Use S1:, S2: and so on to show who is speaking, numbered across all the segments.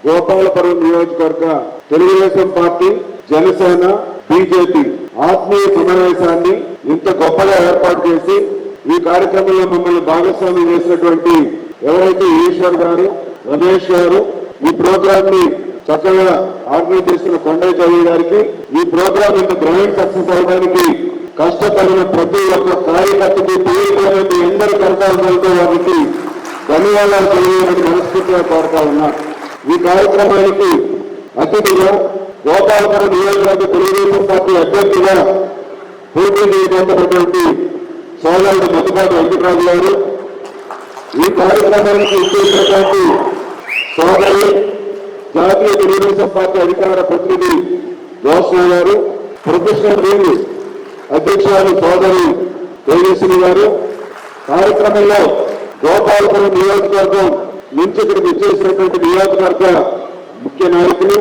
S1: గోపాలపురం నియోజకవర్గ Telugu Desam party, Janasena, BJP ఆత్మీయ సమావేశాన్ని ఇంత గొప్పగా ఏర్పాటు చేసి ఈ కార్యక్రమంలో మమ్మల్ని భాగస్వామ్యం చేసినటువంటి ఎవరైతే ఈశ్వర్ గారు, రమేష్ గారు, ఈ ప్రోగ్రామ్ ని చక్కగా ఆర్గనైజ్ చేసిన కొండయ్య చౌదరి గారికి, ఈ ప్రోగ్రామ్ ఇంత గ్రాండ్ సక్సెస్ అవడానికి కష్టపడిన ప్రతి ఒక్క కార్యకర్తకి పేరుతో ఎందరి కర్తవ్యాలతో వారికి ధన్యవాదాలు తెలియజేయడానికి మనస్ఫూర్తిగా కోరుతా ఉన్నా. ఈ కార్యక్రమానికి అతిథిగా గోపాలపురం నియోజకవర్గ తెలుగుదేశం పార్టీ అభ్యర్థిగా పోటీ చేయబోతున్నటువంటి సోదరుడు మధుపాటి వెంకటరాజు గారు, ఈ కార్యక్రమానికి ఇచ్చేసినటువంటి సోదరులు జాతీయ తెలుగుదేశం పార్టీ అధికార ప్రతినిధి రోషన్ గారు, ప్రొఫెషనల్ రింగ్ అధ్యక్షురాలు సోదరి తేజస్విని గారు, కార్యక్రమంలో గోపాలపురం నియోజకవర్గం నుంచి ఇక్కడికి వచ్చేసినటువంటి నియోజకవర్గ ముఖ్య నాయకులు,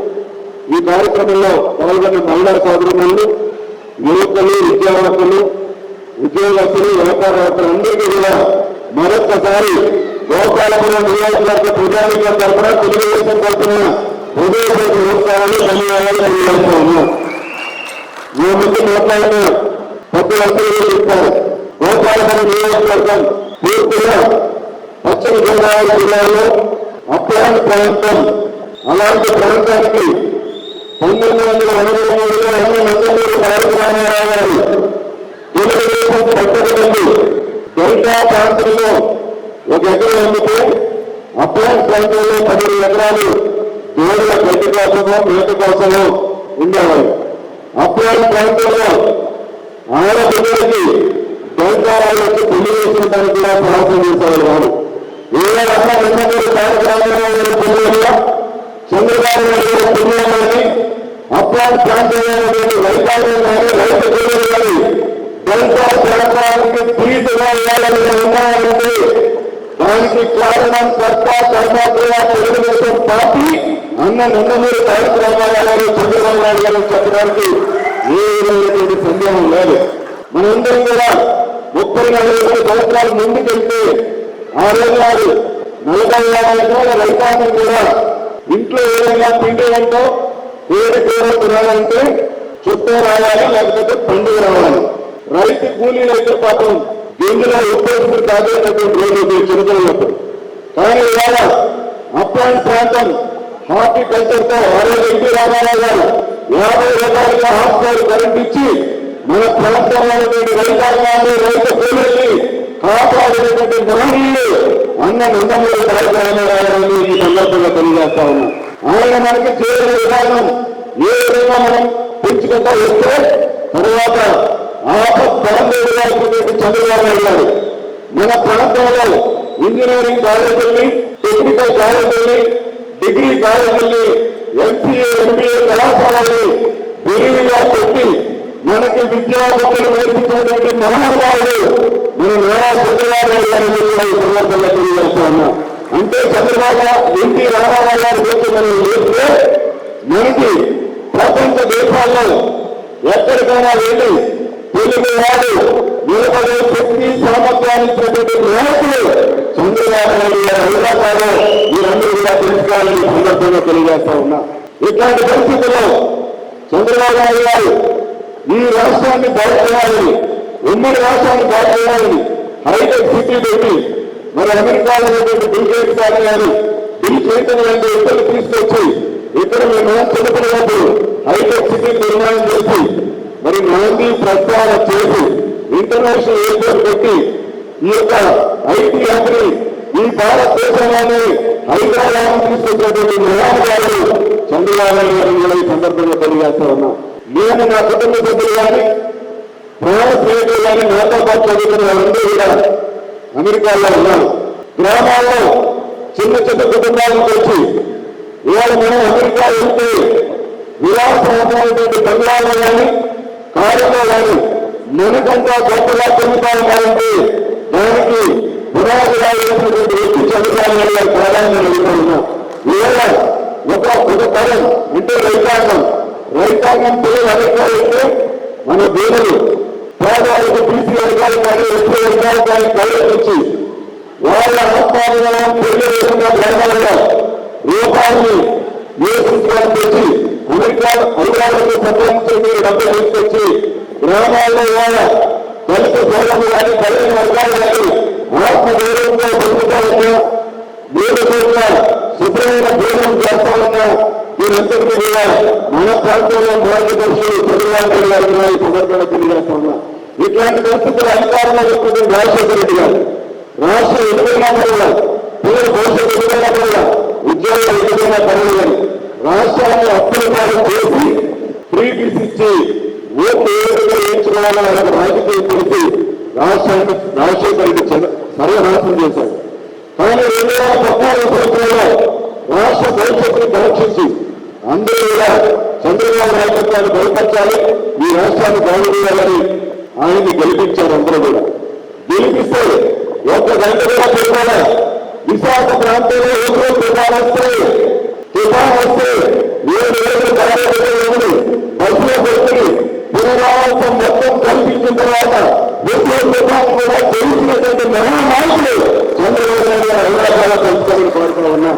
S1: ఈ కార్యక్రమంలో పాల్గొన్న మహిళా సోదరులు, యువకులు, విద్యావంతులు, ఉద్యోగస్తులు, వ్యాపారవేత్తలు అందరికీ కూడా మరొక్కసారి గోపాలపురం నియోజకవర్గ ప్రజానికం తరఫున, తెలుగుదేశం తరఫున హృదయపూర్వక నమస్కారాలు, ధన్యవాదాలు తెలియజేస్తా ఉన్నాం. మీ ముందు మాట్లాడిన ప్రతి ఒక్కరు చెప్పారు, గోపాలపురం నియోజకవర్గం పూర్తిగా పశ్చిమ గోదావరి జిల్లాలో అప్లాంటి ప్రాంతం. అలాంటి ప్రాంతానికి 1983లో నందమూరి తారక రామారావు గారు తెలుగుదేశం పట్టణంలో డెల్టా ప్రాంతంలో 1 ఎకరం అమ్మితే అప్లాంటి ప్రాంతంలో 10 ఎకరాలు దూడల గడ్డి కోసమో మేత కోసమో ఉండేవారు. అప్లాంటి ప్రాంతంలో ఆడపిల్లలకి డెల్టారాలు వచ్చి పెళ్లి చేసుకుంటానికి కూడా ప్రయత్నం చేసేవారు వారు. ఏ రకంగా నందమూరి తారక రామారావు గారి పిల్లలుగా చంద్రబాబు నాయుడు గారి పిల్లలని అప్లాంటి ప్రాంతంలో రైతాంగం కానీ రైతు పిల్లలు కానీ డెల్టా ప్రాంతానికి తీటుగా ఇవ్వాలని ఉన్నారంటే దానికి కారణం సత్తా కర్మాత్ర తెలుగుదేశం పార్టీ అన్న నందమూరి తారక రామారావు గారు, చంద్రబాబు నాయుడు గారు చెప్పడానికి ఏ విధమైనటువంటి సందేహం లేదు. మనందరం కూడా 30-40 సంవత్సరాలు ముందుకెళ్తే ఆ రోజు వారు 40-50 ఎకరాల రైతాంగం కూడా ఇంట్లో ఏదైనా పిండి వంటో ఏడు కూర తినాలంటే చుట్టూ రావాలి, లేకపోతే పండుగ రావాలి. రైతు కూలీలు అయితే పాపం గింజలో ఉప్పేసుకుని తాగేటటువంటి రోజు చిరుతున్నప్పుడు. కానీ ఇవాళ అప్లాంటి ప్రాంతం హార్టికల్చర్ తో ఆ రోజు ఎన్టీ రామారావు గారు 50 రూపాయలుగా హాస్పిటల్ కరెంట్ ఇచ్చి మన ప్రాంతంలో రైతాంగాన్ని, రైతు కూలీల్ని కాపాడినటువంటి మహనీయులు అన్న నందమూరి తారక రామారావు గారిని ఈ సందర్భంగా తెలియజేస్తా ఉన్నాం. ఆయన మనకి చేరే విధానం ఏ విధంగా మనం పెంచుకుంటా వస్తే తర్వాత ఆపత్పరంగా చంద్రబాబు నాయుడు గారు మన ప్రాంతంలో ఇంజనీరింగ్ కాలేజీల్ని, టెక్నికల్ కాలేజీల్ని, డిగ్రీ కాలేజీల్ని, ఎంసీఏ, ఎంబీఏ కళాశాలని విరివిగా పెట్టి మనకి విద్యార్థులు నేర్పించినటువంటి మహానుభావులు మన నారా చంద్రబాబు నాయుడు గారిని ఈ సందర్భంగా తెలియజేస్తా ఉన్నాం. అంటే చంద్రబాబు, ఎన్టీ రామారావు గారి గురించి మనం చేస్తే మనకి ప్రపంచ దేశాల్లో ఎక్కడికైనా వెళ్ళి తెలుగు వాడు నిలబడే శక్తి సామర్థ్యాన్ని ఇచ్చినటువంటి నాయకులు చంద్రబాబు నాయుడు గారు. హైదరాబాద్ మీరందరూ కూడా తెలుసుకోవాలని సందర్భంగా తెలియజేస్తా ఉన్నా. ఇట్లాంటి పరిస్థితుల్లో చంద్రబాబు నాయుడు గారు ఈ రాష్ట్రాన్ని బాగు చేయాలని, ఉమ్మడి రాష్ట్రాన్ని బాగు చేయాలని హైటెక్ సిటీ పెట్టి మరి అమెరికాలో ఉన్నటువంటి బిల్ గేట్స్ గారు, బిల్ క్లింటన్ లాంటి వ్యక్తులు తీసుకొచ్చి ఇక్కడ మేము చిన్నపిల్లలకు హైటెక్ సిటీ నిర్మాణం చేసి మరి నాంది ప్రస్తావన చేసి ఇంటర్నేషనల్ ఎయిర్పోర్ట్ పెట్టి ఈ యొక్క ఐటీ హబ్ని ఈ భారతదేశంలోనే హైదరాబాద్ తీసుకొచ్చినటువంటి మహానుభావులు చంద్రబాబు నాయుడు గారిని కూడా ఈ సందర్భంగా తెలియజేస్తా ఉన్నా. నేను నా కుటుంబ సభ్యులు కానీ, ప్రాణ స్నేహితులు కానీ, నాతో పాటు చదువుకున్న వాళ్ళందరూ కూడా అమెరికాలో ఉన్నారు. గ్రామాల్లో చిన్న చిన్న కుటుంబాలకు వచ్చి ఇవాళ మనం అమెరికా వెళ్తే విలాసవంతమైనటువంటి బంగ్లాలో కానీ, కారులో కానీ మనకంతా గొప్పగా పొందుతామంటే దానికి పురాతగా వేసినటువంటి వ్యక్తి చంద్రబాబు నాయుడు గారి ప్రాధాన్యత అడుగుతున్నాం. ఇవాళ ఒక తరం అంటే రైతాంగం పిల్లలు అమెరికా వెళ్తే మన దేవుడు పేదవాళ్ళకి బీసీ వర్గాలు కానీ, ఎస్సీ వర్గాలు కానీ కళ్ళకి వచ్చి వాళ్ళ ఆత్మాభిమానం పెళ్లి వేసిన గ్రామాలలో రూపాయలు యూఎస్ తెచ్చి అధికారులకు సంబంధించి డబ్బులు తీసుకొచ్చి గ్రామాల్లో వాళ్ళ దళిత సోదరులు కానీ బలైన వర్గాలు కానీ ఆత్మగౌరవంగా బతుకుతామన్నా మూడు కోట్ల శుభ్రమైన భోజనం చేస్తామన్నా దీనంతటికీ కూడా మన ప్రాంతంలో మార్గదర్శులు చంద్రబాబు నాయుడు గారు ఈ సందర్భంగా తెలియజేస్తా ఉన్నా. ఇట్లాంటి పరిస్థితులు అధికారంలో చెప్తుంది రాజశేఖర రెడ్డి గారు. రాష్ట్రం ఎదురైనా పర్వాల, పిల్లల భవిష్యత్తు ఎదురైనా పర్వాల, ఉద్యోగాలు ఎదురైనా పర్వాలని రాష్ట్రాన్ని అప్పుల పాలు చేసి ఫ్రీబీస్ ఇచ్చి ఓట్లు ఏడుగా వేయించుకోవాలని వాళ్ళకి రాజకీయం తెలిసి రాష్ట్రాన్ని రాజశేఖర రెడ్డి సర్వనాశనం చేశాడు. కానీ 2014 సంవత్సరంలో రాష్ట్ర భవిష్యత్తును పరీక్షించి అందరూ కూడా చంద్రబాబు నాయకత్వాన్ని బలపరచాలి, ఈ రాష్ట్రాన్ని బాగుండాలని ఆయన్ని గెలిపించారు. అందరూ కూడా గెలిపిస్తే ఒక్క గంట కూడా చెప్పాలి. విశాఖ ప్రాంతంలో ఏదో తుఫాన్ వస్తే 7 కార్యక్రమాలు బస్సులో పెట్టి పునరావాసం మొత్తం కల్పించిన తర్వాత వచ్చే తుఫాన్ కూడా తెలిసినటువంటి మహానాయకులు చంద్రబాబు నాయుడు గారు హైదరాబాద్ కలుసుకోవాలని కోరుతూ ఉన్నా.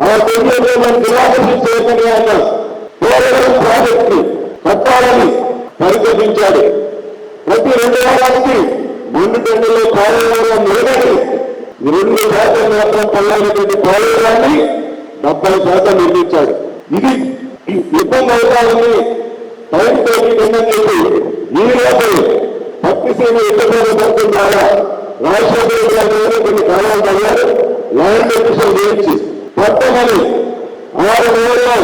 S1: ఆ తెలియదు మనం దివాకర్షి చేయకని ఆయన పోలవరం ప్రాజెక్టు కట్టాలని పరికల్పించాడు. ప్రతి 2 వారానికి మండుటెండలో పోలవరం నిలబడి 2% మాత్రం పల్లైనటువంటి పోలవరాన్ని 70% నిర్మించాడు. ఇది ఇబ్బంది అవుతామని టైం తోటి నిన్నటి ఈ రోజు పట్టిసీమ ఎత్తుకోవడం ద్వారా రాజశేఖర రెడ్డి గారు కొన్ని కాలాలు తగ్గారు. ల్యాండ్ ఎక్విజిషన్ చేయించి పట్టమని 6 నెలల్లో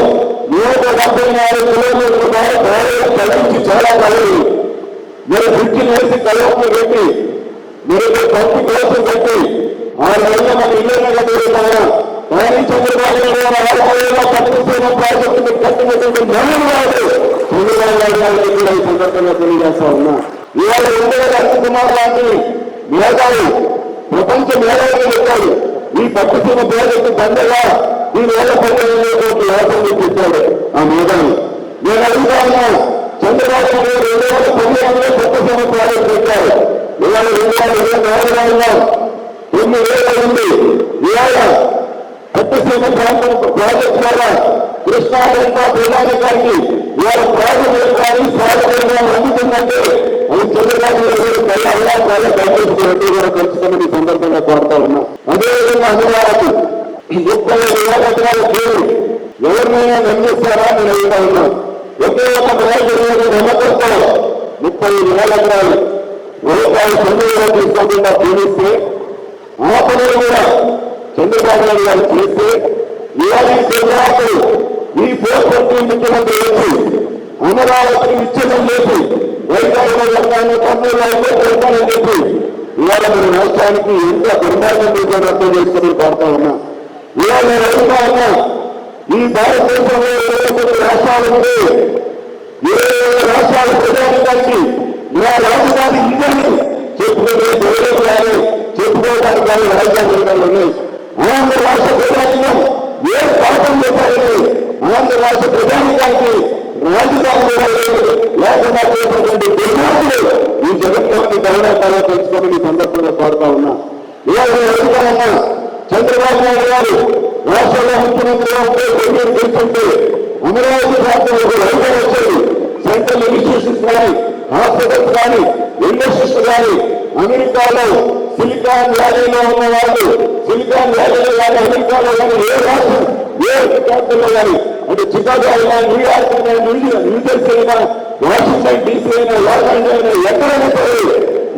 S1: 174 కిలోమీటర్ల ద్వారా పోలవరం తగ్గించి చాలా కాలేదు. మరి బ్రిడ్జి వేసి కలవకు పెట్టి మీరు పంపి కోసం పెట్టి 6 నెలల్లో మన ఇళ్ళగా కట్టుకుంటారా? కానీ చంద్రబాబు నాయుడు పట్టిసీమ ప్రాజెక్టు కట్టినటువంటి మరణం కాదు చంద్రబాబు నాయుడు గారికి కూడా ఈ సందర్భంగా తెలియజేస్తా ఉన్నా. ఇవాళ 2000 కుమార్ లాంటి మేధావి ప్రపంచ మేధావిగా చెప్పాడు ఈ పట్టిసీమ ప్రాజెక్టు దండగా దీనివల్ల 15 కోట్ల లాభం చూపించాడు ఆ మేధావి. నేను అడుగుతా ఉన్నా, చంద్రబాబు నాయుడు 2015లో పట్టిసీమ ప్రాజెక్టు పెట్టారు. ఇవాళ 2024లో 9,000 ఉంది. ఇవాళ పట్టిసీమ ప్రాంతం ప్రాజెక్టు ద్వారా కృష్ణా డెల్టా ప్రజానికానికి ఇవాళ ప్రాజెక్టు కానీ ప్రాజెక్టుగా అందుతుందంటే అది చంద్రబాబు నాయుడు కళ్ళ దయచేసి కూడా కలుసుకుని ఈ సందర్భంగా కోరుతా ఉన్నా. అదేవిధంగా అమరావతి 35,000 ఎకరాల పేరు ఎవరినైనా నమ్మిస్తారా నేను అడుగుతా ఉన్నా. ఒకే ఒక ప్రయోజనం నమ్మకంతో 35,000 ఎకరాలు వ్యవసాయ సందులో తీసుకోకుండా పూజిస్తే ఆ పనులు కూడా చంద్రబాబు నాయుడు గారు చేస్తే ఇవాళ ఈ పోర్టు ముఖ్యమంత్రి వచ్చి అమరావతిని విచ్ఛేదం చేసి వైద్య రంగాన్ని పన్నులు పెడతానని చెప్పి ఇవాళ మన రాష్ట్రానికి ఎంత దుర్మార్గం చేశారో అర్థం చేసుకుని కోరుతా ఉన్నా. ఇవాళ నేను అడుగుతా ఉన్నా, ఈ భారతదేశంలో 29 రాష్ట్రాలు ఉంటే 20 రాష్ట్రాల ప్రజానికానికి ఇలా రాజధాని ఇదని చెప్పుకునే ధైర్యం కానీ చెప్పుకోవడానికి కానీ రాజధాని ఉన్నాయి. ఆంధ్ర రాష్ట్ర ప్రజానికం ఏ పాఠం చెప్పాలని ఆంధ్ర రాష్ట్ర ప్రజానికానికి రాజధాని లేకుండా చేసినటువంటి దుర్మార్గులు ఈ జగత్తులోకి గౌరవ తెలుసుకోమని ఈ సందర్భంగా కోరుతా ఉన్నా. ఇవాళ అడుగుతా ఉన్నా, చంద్రబాబు నాయుడు గారు రాష్ట్రంలో ముఖ్యమంత్రిగా ఉంటే మీరు తెలుసుకుంటే అమరావతి ప్రాంతంలో రైతులు వచ్చేది సెంట్రల్ ఇన్స్టిట్యూషన్స్ కానీ హాస్పిటల్స్ కానీ ఇండస్ట్రీస్ కానీ అమెరికాలో సిలికాన్ వ్యాలీలో ఉన్న వాళ్ళు సిలికాన్ వ్యాలీలో కానీ అమెరికాలో కానీ ఏ రాష్ట్రం ఏ ప్రాంతంలో కానీ అంటే చికాగో అయినా న్యూయార్క్ అయినా న్యూజెర్సీ అయినా వాషింగ్టన్ డీసీ అయినా లాస్ ఏంజల్స్ అయినా ఎక్కడైనా సరే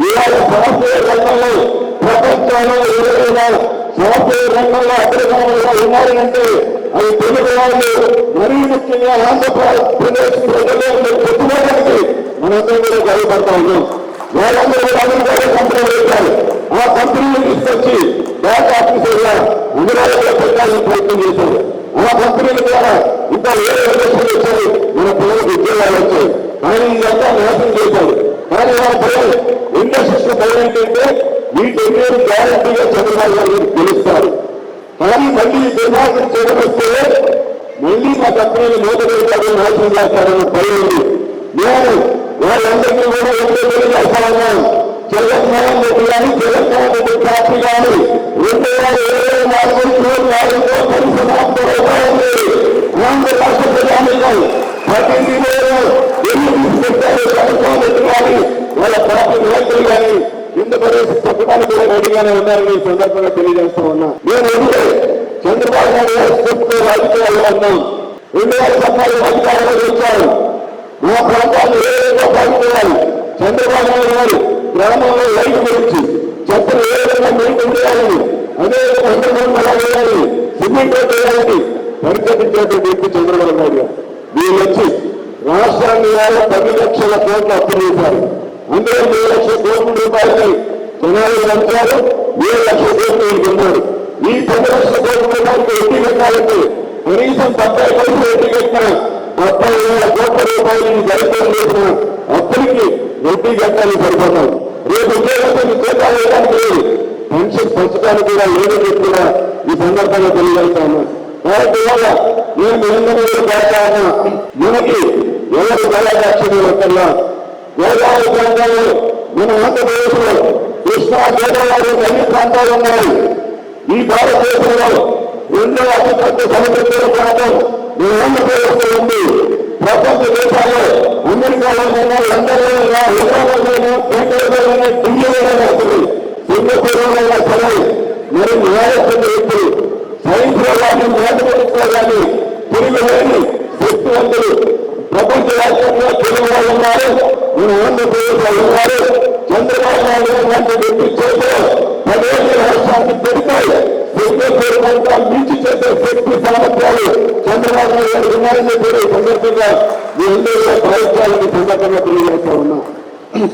S1: ఇవాళ సాఫ్ట్వేర్ రంగంలో ప్రపంచంలో ఎవరైనా సాఫ్ట్వేర్ రంగంలో అగ్రగామంలో ఉన్నారంటే అది తెలుగు వాళ్ళు మరీ ముఖ్యంగా ఆంధ్రప్రదేశ్ ప్రజలు పెట్టుకోవడానికి మనందరం కూడా గర్వపడతా ఉన్నాం. వాళ్ళందరూ కూడా అమెరికాలో కంపెనీలు పెట్టారు. ఆ కంపెనీలు తీసుకొచ్చి బ్యాంక్ ఆఫీసర్గా అమరావతిలో పెట్టాలని ప్రయత్నం చేశారు. ఆ కంపెనీల ద్వారా ఇంకా వేరే ఇండస్ట్రీలు వచ్చాయి, మన పిల్లలకు ఉద్యోగాలు వచ్చాయి. కానీ ఇదంతా నాశనం చేశారు. కానీ వాళ్ళ పిల్లలు ఇండస్ట్రీస్ భయం ఏంటంటే వీటి గ్యారంటీగా చంద్రబాబు గారు తెలుస్తారు. కానీ మళ్ళీ దుర్మార్గం చేయడం వస్తే మళ్ళీ మా కంపెనీలు మూతపడతారు, నాశనం చేస్తారన్న భయం ఉంది. నేను వాళ్ళందరికీ కూడా ఎంతో తెలియజేస్తామన్నాను. జగన్మోహన్ రెడ్డి కానీ జగన్మోహన్ రెడ్డి పార్టీ కానీ 2024 పరిసమాప్తమైంది. ఆంధ్ర రాష్ట్ర ప్రజానికం ప్రతి ఎన్ని తీసుకొచ్చారు జగన్మోహన్ రెడ్డి కానీ వాళ్ళ పార్టీ నాయకులు కానీ కింద ప్రదేశం చెప్పడానికి కూడా రెడీగానే ఉన్నారని ఈ సందర్భంగా తెలియజేస్తా ఉన్నా. నేను ఎందుకే చంద్రబాబు నాయుడు గారు స్క్రిప్ట్ రాజకీయాల్లో ఉన్నాం. 2014 అధికారంలోకి వచ్చారు. మా ప్రాంతాన్ని ఏ విధంగా పాల్గొనాలి, చంద్రబాబు నాయుడు గారు గ్రామంలో లైట్ గురించి చెత్తను ఏ విధంగా మెయింటైన్ చేయాలని, అదేవిధంగా అండర్గ్రౌండ్ ఎలా వేయాలి, సిమెంట్ వేయాలని పరిశీలించేటువంటి వ్యక్తి చంద్రబాబు నాయుడు గారు. వీళ్ళు వచ్చి రాష్ట్రాన్ని 10 లక్షల కోట్ల అప్పు చేశారు. అందులో 7 లక్షల కోట్ల రూపాయలపై జనాలు పంచారు, 7 లక్షల కోట్లు ఉన్నారు. ఈ 10 లక్షల కోట్ల రూపాయలకి వడ్డీ కట్టాలంటే కనీసం 70 పైసలు వడ్డీ కట్టిన 30,000 కోట్ల రూపాయలు దళితం చేసిన అప్పులకి వడ్డీ కట్టాలి సరిపోతాం. రేపు ఉద్యోగం చేతాలు వేయడానికి లేదు, పెన్షన్ పంచడానికి కూడా లేదని కూడా ఈ సందర్భంగా తెలియజేస్తాను. కాబట్టి ఇవాళ నేను మీ అందరూ కోరుతా ఉన్నా, మనకి ఎవరు దళాక్షి వద్దల్లా గోదావరి ప్రాంతాల్లో మన ఆంధ్రప్రదేశ్ లో కృష్ణా గోదావరి అన్ని ప్రాంతాలు ఉన్నాయి. ఈ భారతదేశంలో 2వ అతిపెద్ద సముద్ర తీర ప్రాంతం మన ఆంధ్రప్రదేశ్ లో ఉంది. ప్రపంచ దేశాల్లో అమెరికాలో లండన్లో ఇజ్రాయల్లోనూ బ్రిటన్లోనూ ఢిల్లీలోనే వస్తుంది. సింగపూర్లో సరే మరి న్యాయస్థాన వ్యక్తులు సైన్స్ లో కానీ మ్యాథమెటిక్స్ లో కానీ తెలుగు లేని శక్తివంతులు ప్రపంచ రాష్ట్రంలో తెలుగు వాళ్ళు ఉన్నారు. మన ఆంధ్రప్రదేశ్ లో ఉన్నారు. చంద్రబాబు నాయుడు లాంటి వ్యక్తి చేస్తే 10 ఏళ్ళ రాష్ట్రానికి పెడతాయి. సింగపూర్వంతా మించి చేసే శక్తి సామర్థ్యాలు చంద్రబాబు నాయుడు గారు ఉన్నారని కూడా సందర్భంగా మీ అందరూ భావించాలని సందర్భంగా తెలియజేస్తా ఉన్నా.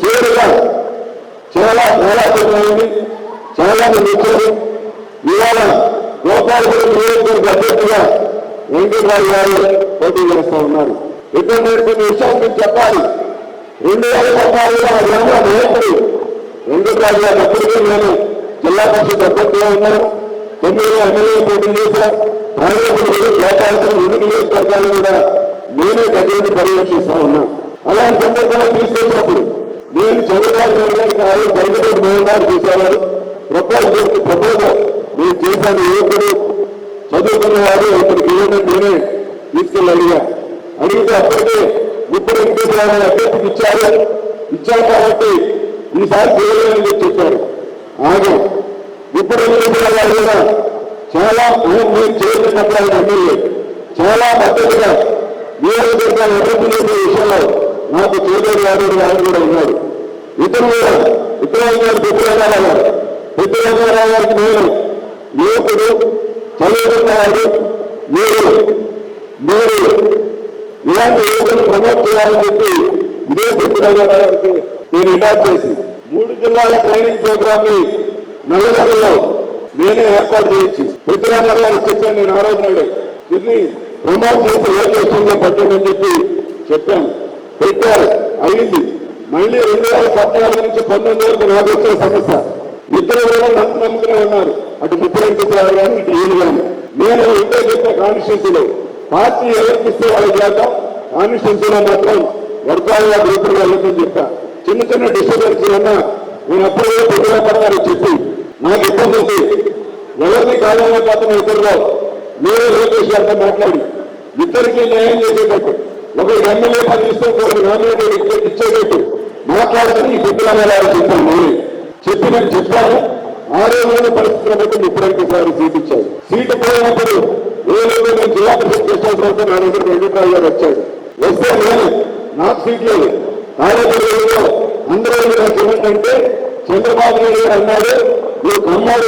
S1: చివరిగా చాలా పోరాటమైంది, చాలా నిలిచారు. ఇవాళ గోపాలపురం నియోజకవర్గ అభ్యర్థిగా వెంకటరావు గారు పోటీ చేస్తా ఉన్నారు. ఇక్కడ నేను కొన్ని విషయాలు మీకు చెప్పాలి. 2014లో ఆ గ్రామ నాయకుడు వెంకటరావు గారు అప్పటికే నేను జిల్లా పరిషత్ అభ్యర్థిగా ఉన్నాను. 9 ఎమ్మెల్యే పోటీ చేశాను. రాజకీయ కేటాయించిన 2 నియోజకవర్గాలు కూడా నేనే దగ్గర పర్యవేక్షిస్తా ఉన్నాను. అలాంటి సందర్భంగా తీసుకొచ్చినప్పుడు నేను చంద్రబాబు నాయుడు గారికి బయటకు మోహన్ చూసేవారు. ప్రపోజల్ నేను చేశాను. యువకుడు చదువుకున్నవాడు ఇక్కడికి ఏమైనా నేనే తీసుకెళ్ళి అడిగితే అప్పటికే ఇప్పుడు వెంకటేశ్వర అభ్యర్థికి ఇచ్చారు కాబట్టి ఈసారి చేయలేదని చెప్పారు. ఆగే ఇప్పుడు వెంకటేశ్వర కూడా చాలా మీరు చేసినప్పుడు ఆయన ఎమ్మెల్యే చాలా పద్ధతిగా నియోజకవర్గాన్ని అభివృద్ధి చేసే విషయంలో నాకు చేదోడు వాడు ఆయన కూడా ఉన్నాడు. ఇతరులు కూడా ఇతరులు గారు పెద్దరామారావు గారికి నేను యువకుడు చదువుకున్నవాడు, మీరు ఇలాంటి యువకులు ప్రమోట్ చేయాలని చెప్పి ఇదే పెద్దరామారావు గారికి నేను ఇన్వైట్ చేసి 3 జిల్లాల ట్రైనింగ్ ప్రోగ్రామ్ ని నల్లగొండలో నేనే ఏర్పాటు చేయించి పెద్దరామారావు గారికి చెప్పాను. నేను ఆ రోజు నాడు దీన్ని ప్రమోట్ చేసి లోకేషన్లో పట్టామని చెప్పి చెప్పాను. పెట్టారు, అయింది. మళ్ళీ 2014 నుంచి 19 వరకు నాకు వచ్చే సమస్య. ఇద్దరు కూడా నన్ను నమ్ముకునే ఉన్నారు. అటు ముఖ్యమంత్రి కానీ ఇటు ఈయన కానీ. నేను ఇంటే చెప్పే కాన్స్టిట్యూన్సీలో పార్టీ ఎవరికి ఇస్తే వాళ్ళకి చేద్దాం, కాన్స్టిట్యూన్సీలో మాత్రం వర్గాలుగా గ్రూపులు వెళ్ళదని చెప్పా. చిన్న చిన్న డిస్టర్బెన్స్ ఉన్నా నేను అప్పుడే పెద్దపడతారని చెప్పి నాకు ఇబ్బంది ఉంది. ఎవరిని కాలంలో పోతున్న ఇద్దరులో నేను లోకేష్ గారితో మాట్లాడి ఇద్దరికి న్యాయం చేసేటట్టు, ఒక ఎమ్మెల్యే పని ఇస్తే ఒక నామినేటెడ్ ఇచ్చేటట్టు మాట్లాడుతుని ఈ పెద్దరామారావు చెప్పాను. నేను చెప్పాను. 6 రోజుల పరిస్థితుల బట్టి ఇప్పటికీసారి సీట్ ఇచ్చాడు. సీటు పోయినప్పుడు ఏదో నేను జిల్లా పరిషత్ చేసిన నా దగ్గర వెంకటరావు గారు వచ్చాడు. వస్తే నేను నాకు సీట్ లేదు. కార్యక్రమంలో అందరూ నాకు ఏమంటే చంద్రబాబు నాయుడు గారు అన్నాడు, నువ్వు కమ్మాడు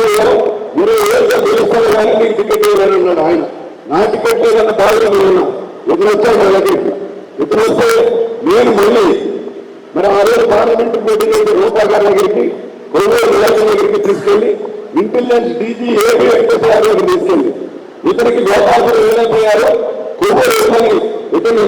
S1: మీరు ఏదో గెలుస్తారు కానీ నీకు టికెట్ ఇవ్వాలని అన్నాడు ఆయన. నా టికెట్ లేదన్న బాధగా ఉన్నా. ఇద్దరు వచ్చాడు నా దగ్గరికి. ఇద్దరు వస్తే నేను మళ్ళీ మరి ఆ రోజు పార్లమెంట్ పోటీ రూపా గారి దగ్గరికి, కొవ్వూరు విలేకరుల దగ్గరికి తీసుకెళ్లి ఇంటెలిజెన్స్ డీజీ ఏపీ వెంకటేశ్వర గారికి తీసుకెళ్లి ఇతనికి గోపాలపురం ఏదైపోయారో కొవ్వూరు ఇతను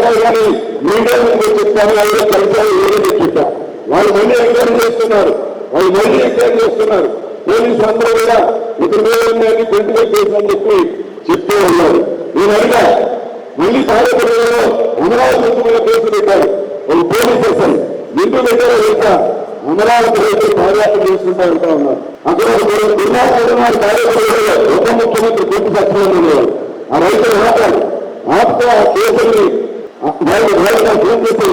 S1: చెప్పారు కానీ మీడియా ముందు చెప్తాను ఎవరో కలిసారు ఏదో చెప్పా వాళ్ళు మళ్ళీ ఎంక్వైరీ చేస్తున్నారు పోలీసు అందరూ కూడా ఇతర మీద గొంతుగా చేశారని చెప్పి చెప్తూ ఉన్నారు. నేను అడిగా మళ్ళీ తాడేపల్లిలో అమరావతి మీద కేసు పెట్టారు వాళ్ళు పోలీసు ఎందుకు పెట్టారో తెలుసా అమరావతి రైతు పాదయాత్ర చేసుకుంటా ఉంటా ఉన్నారు. అక్కడ దుర్మార్గం తాడేపల్లిలో ఉప ముఖ్యమంత్రి గుర్తు సత్యనారాయణ ఆ రైతులు ఆపుతో ఆ కేసుల్ని వాళ్ళు ఫోన్ చేసి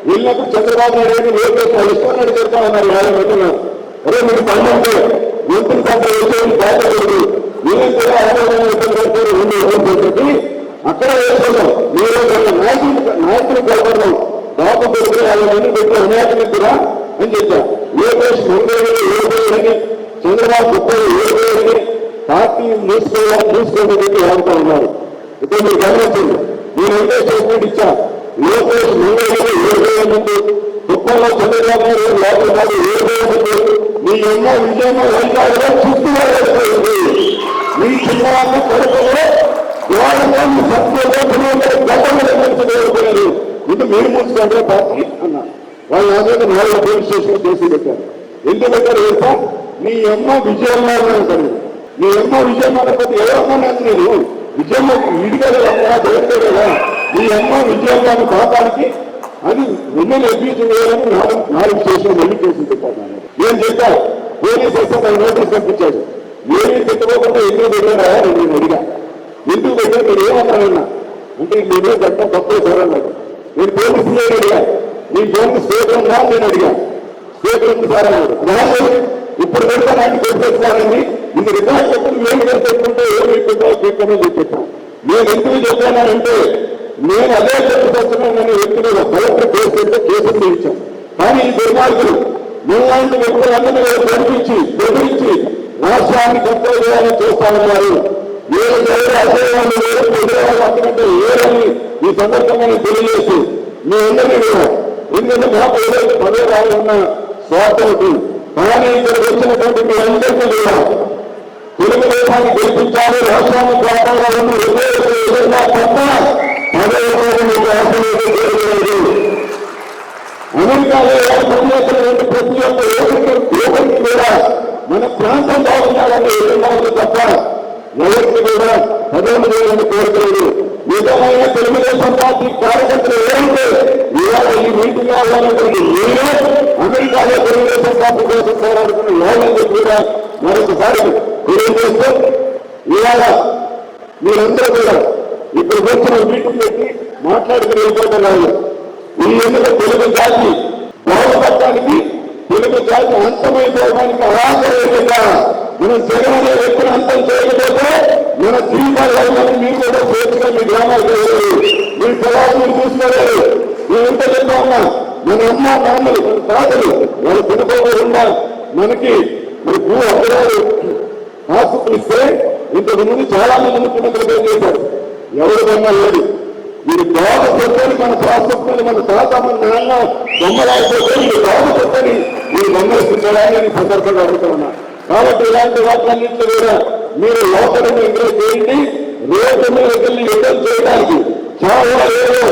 S1: వెళ్ళినప్పుడు చంద్రబాబు నాయుడు లోకేష్ ఇష్టం చెప్తా ఉన్నారు. వాళ్ళు పెట్టున్నారు అరే మీకు పనుంటే మంత్రి సంఖ్య వచ్చేది బాధపడదు నేను కూడా చెప్పి అక్కడ వేసుకున్నాం. మీరు నాయకులు కలపడం బాబు పెట్టి వాళ్ళ మంది పెట్టి అనాయకులు కూడా అని చెప్పారు. లోకేష్ మంత్రి చంద్రబాబు ముప్పై ఏడు పార్టీ తీసుకోవాలని పెట్టి ఆడుతూ ఉన్నారు. ఇప్పుడు మీరు గమనించండి నేనైతే స్టేట్మెంట్ ఇచ్చా లోకేష్ మంత్రి ముందు కుప్పంలో చంద్రబాబు నాయుడు లోపల కాదు ముందు మీ ఎన్నో విజయమో వైద్యాలుగా చూసుకోవాలి. మీ చిన్నవాళ్ళు కొడుకులో గతంలో గతంలో ఇది మీరు ముందు పార్టీ అన్నారు. వాళ్ళు నా మీద 4 పోలీస్ స్టేషన్ చేసి పెట్టారు. ఎందుకు పెట్టారు తెలుసా మీ అమ్మ విజయంలో అంటారు. మీ అమ్మ విజయం అనకపోతే ఏమన్నా నేను విజయం విడిగా జరుగుతుంది కదా మీ అమ్మ విజయంలో పాపానికి అది మిమ్మల్ని ఎగ్జిక్యూట్ చేయాలని 4 స్టేషన్ వెళ్ళి కేసులు పెట్టాను. నేను చెప్పా పోలీస్ స్టేషన్ నోటీస్ పంపించాడు. ఏమీ పెట్టుకోకుండా ఎందుకు పెట్టారా నేను అడిగా. ఎందుకు పెట్టారు మీరు ఏమన్నారన్నా అంటే మీరే చట్టం తప్పే సారన్నాడు. నేను పోలీసులు అడిగా మీ ఫోన్ స్పీకర్ ఉందా నేను అడిగా. స్పీకర్ ఉంది సార్ అన్నాడు. ఇప్పుడు పెడతా నాకు పెట్టేస్తారని ఇది రికార్డ్ చెప్పి మేము పెట్టుకుంటే ఏమి చెప్పామని చెప్పాను. నేను ఎందుకు చెప్పానంటే నేను అదే చెప్పుకొస్తున్నానని వ్యక్తి మీద కలెక్టర్ కేసు పెడితే కేసులు తీర్చాం. కానీ ఈ దుర్మార్గులు మీలాంటి వ్యక్తులందరినీ బెదిరించి రాష్ట్రాన్ని కంట్రోల్ చేయాలని చూస్తామన్నారు. ఏడు అసలు ఎదురేవాళ్ళు అంతకంటే ఏరని ఈ సందర్భంగా తెలియజేసి మీ అందరినీ కూడా ఎందుకంటే మాకు ఏదైతే పదే రావాలన్న స్వార్థలకు కానీ ఇక్కడికి వచ్చినటువంటి మీ అందరికీ కూడా తెలుగుదేశాన్ని గెలిపించాలి రాష్ట్రాన్ని కాపాడాలని ఎదురుగా తప్ప అమెరికాలో పనిచేస్తున్నటువంటి ప్రతి ఒక్క యువకుడికి కూడా మన ప్రాంతం బాగుండాలని ఎదురుగా తప్ప ఎవరికి కూడా పదవులు చేయాలని కోరలేదు. నిజమైన తెలుగుదేశం పార్టీ కార్యకర్తలు ఏమంటే ఇవాళ ఈ మీటింగ్ అవ్వాలనుకుంటే మీరే అమెరికాలో తెలుగుదేశం పార్టీ కోసం పోరాడుతున్న యోగాన్ని కూడా మరొకసారి తెలియజేస్తూ ఇవాళ మీరందరూ కూడా ఇప్పుడు వచ్చిన మీటింగ్ పెట్టి మాట్లాడుకుని వెళ్ళిపోతున్నారు. ఈ ఎన్నిక తెలుగు జాతి బాగుపడటానికి తెలుగు జాతి అంతమైపోవడానికి ఆశగా మనం జగన్ వ్యక్తిని అంతం చేయకపోతే మన జీవితాలు మీరు కూడా స్వేచ్ఛగా మీ గ్రామాలకు వెళ్ళలేదు. మీరు పొలాలు మీరు చూసుకోలేదు. మేము ఎంత చెప్తా ఉన్నా మన అమ్మ నాన్నలు మన తాతలు వాళ్ళు తినుకోకుండా మనకి మరి భూ అభివృద్ధి ఆస్తులు ఇస్తే ఇంతకు ముందు చాలా మంది ముఖ్యమంత్రులు ఏం చేశారు ఎవరు బొమ్మ లేదు. మీరు బాగా చెప్పని మన ప్రాస్తులు మన తాత మన నాన్న బొమ్మలాడిపోతే మీరు బాగా చెప్పని మీరు బొమ్మలు తినడాన్ని సందర్భంగా అడుగుతూ ఉన్నా. కాబట్టి ఇలాంటి వాటిలన్నింటిలో కూడా మీరు లోపలను ఎంకరేజ్ చేయండి. రేపు వెళ్ళి యుద్ధం చేయడానికి చాలా ఏదో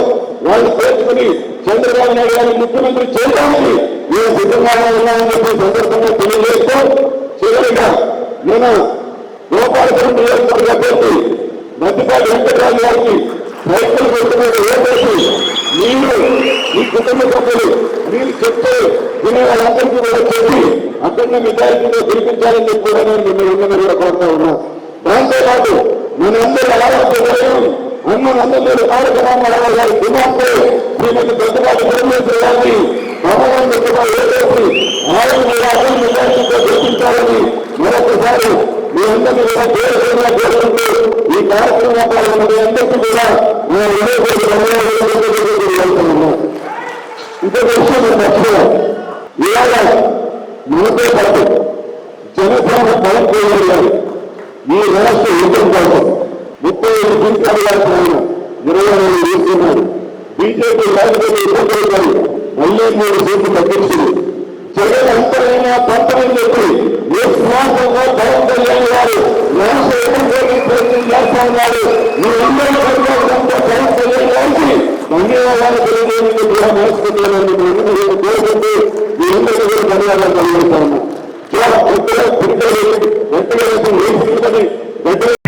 S1: వాళ్ళు చేసుకుని చంద్రబాబు నాయుడు గారిని ముఖ్యమంత్రి చేయడానికి మేము సిద్ధంగా ఉన్నామని చెప్పి సందర్భంగా తెలియజేస్తూ చివరిగా నేను గోపాలపురం నియోజకవర్గ అభ్యర్థి మధ్యపాటి వెంకటరాజు గారికి సైకిల్ పెట్టుకుని ఓటేసి మీరు మీ కుటుంబ సభ్యులు మీరు చెప్తే వినే వాళ్ళందరికీ కూడా చెప్పి అక్కడ విద్యార్థులు గెలిపించాలని చెప్పి కూడా నేను మిమ్మల్ని కూడా కోరుతా ఉన్నా. దాంతోపాటు మనందరూ ఆరోగ్యం అన్నందరూ కార్యక్రమాలు గారి కుమార్తె శ్రీమతి పెద్దపాటి పరమేశ్వర గారిని భగవాన్ కూడా ఓటేసి ఆయన విద్యార్థులతో గెలిపించాలని మరొకసారి మీ అందరినీ కూడా పేరుగా కోరుకుంటూ ఈ కార్యక్రమాలు మీ అందరికీ కూడా వెళ్తున్నాము. ఇంకొక విషయం మర్చిపోయాం. ఇవాళ మనతో పాటు జనసేన బలం కోరారు ఈ రాష్ట్ర యుద్ధం కోసం 35 సంవత్సరాలు ఆయన 24 వేస్తున్నారు. బీజేపీ రాజకీయ ఇబ్బంది మళ్ళీ 3 సీట్లు తగ్గించింది. జగన్ అంతరైనా పంతమని చెప్పి ఏ శ్వాసంగా పవన్ కళ్యాణ్ గారు రాష్ట్ర ఎన్నికలకు ప్రయత్నం చేస్తా ఉన్నారు. మీ అందరూ పవన్ కళ్యాణ్ గారికి ధన్యవాదాలు తెలియజేయడానికి కూడా నేర్చుకుంటున్నాను కోరుకుంటూ మీ అందరికీ కూడా ధన్యవాదాలు తెలియజేస్తాను. వెంటనే